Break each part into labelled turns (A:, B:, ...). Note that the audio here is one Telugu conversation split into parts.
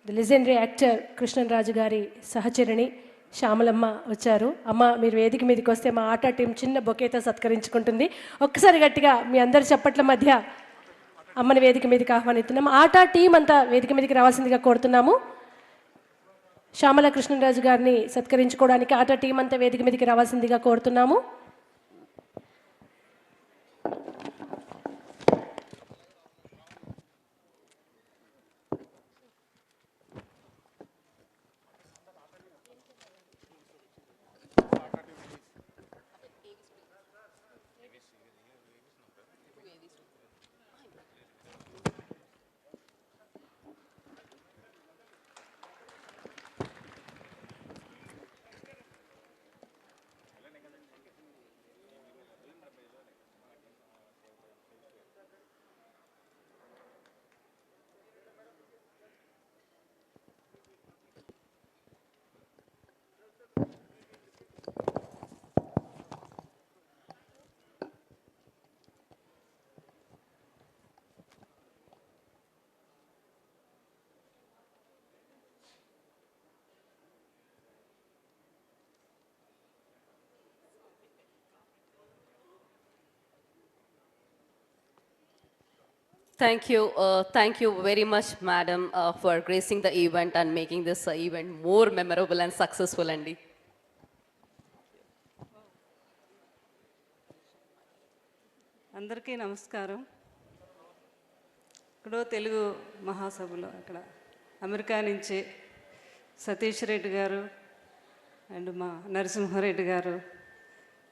A: ది లెజెండరీ యాక్టర్ కృష్ణరాజు గారి సహచరిణి శ్యామలమ్మ వచ్చారు. అమ్మ మీరు వేదిక మీదకి వస్తే మా ఆటా టీం చిన్న బొకేతో సత్కరించుకుంటుంది. ఒక్కసారి గట్టిగా మీ అందరి చప్పట్ల మధ్య అమ్మని వేదిక మీదకి ఆహ్వానిస్తున్నాము. ఆటా టీం అంతా వేదిక మీదకి రావాల్సిందిగా కోరుతున్నాము. శ్యామల కృష్ణరాజు గారిని సత్కరించుకోవడానికి ఆటా టీం అంతా వేదిక మీదకి రావాల్సిందిగా కోరుతున్నాము.
B: Thank you very much, madam, for gracing the event and making this event more memorable and successful, Andy.
C: అందరికీ నమస్కారం. ఇక్కడ తెలుగు మహాసభలో అక్కడ అమెరికా నుంచి సతీష్ రెడ్డి గారు అండ్ మా నరసింహారెడ్డి గారు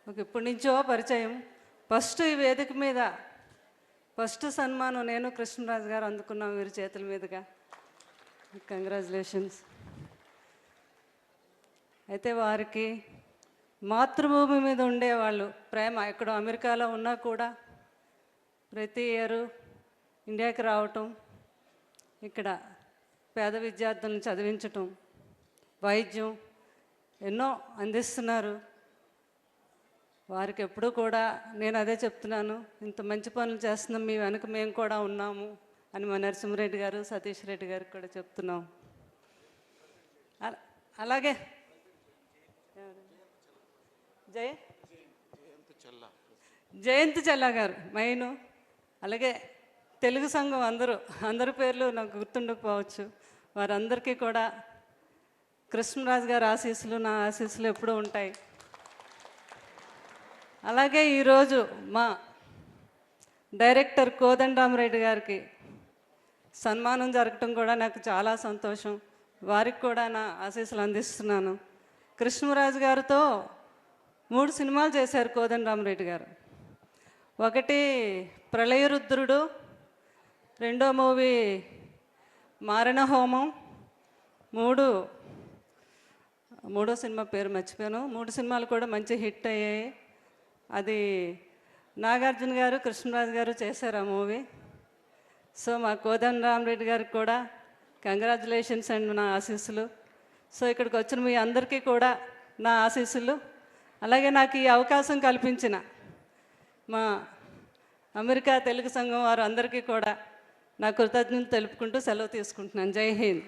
C: ఒక ఇప్పటి నుంచో పరిచయం. ఫస్ట్ ఈ వేదిక మీద ఫస్ట్ సన్మానం నేను కృష్ణరాజు గారు అందుకున్నాం వీరి చేతుల మీదుగా. కంగ్రాచులేషన్స్. అయితే వారికి మాతృభూమి మీద ఉండేవాళ్ళు ప్రేమ ఎక్కడో అమెరికాలో ఉన్నా కూడా ప్రతి ఇయరు ఇండియాకి రావటం, ఇక్కడ పేద విద్యార్థులను చదివించటం, వైద్యం ఎన్నో అందిస్తున్నారు. వారికి ఎప్పుడూ కూడా నేను అదే చెప్తున్నాను, ఇంత మంచి పనులు చేస్తున్నాం, మీ వెనక మేము కూడా ఉన్నాము అని మా నరసింహారెడ్డి గారు సతీష్ రెడ్డి గారికి కూడా చెప్తున్నాం. అలాగే జయంతి చెల్లా గారు మైను, అలాగే తెలుగు సంఘం అందరి పేర్లు నాకు గుర్తుండకపోవచ్చు. వారందరికీ కూడా కృష్ణరాజు గారి ఆశీస్సులు నా ఆశీస్సులు ఎప్పుడూ ఉంటాయి. అలాగే ఈరోజు మా డైరెక్టర్ కోదండరామరెడ్డి గారికి సన్మానం జరగటం కూడా నాకు చాలా సంతోషం. వారికి కూడా నా ఆశీస్సులు అందిస్తున్నాను. కృష్ణరాజు గారితో 3 సినిమాలు చేశారు కోదండరామరెడ్డి గారు. ఒకటి ప్రళయరుద్రుడు, రెండో మూవీ మారణ హోమం, మూడో సినిమా పేరు మర్చిపోయాను. 3 సినిమాలు కూడా మంచి హిట్ అయ్యాయి. అది నాగార్జున గారు కృష్ణరాజు గారు చేశారు ఆ మూవీ. సో మా కోదండరామరెడ్డి గారికి కూడా కంగ్రాచులేషన్స్ అండ్ నా ఆశీస్సులు. సో ఇక్కడికి వచ్చిన మీ అందరికీ కూడా నా ఆశీస్సులు. అలాగే నాకు ఈ అవకాశం కల్పించిన మా అమెరికా తెలుగు సంఘం వారు అందరికీ కూడా నా కృతజ్ఞతలు తెలుపుకుంటూ సెలవు తీసుకుంటున్నాను. జై హింద్.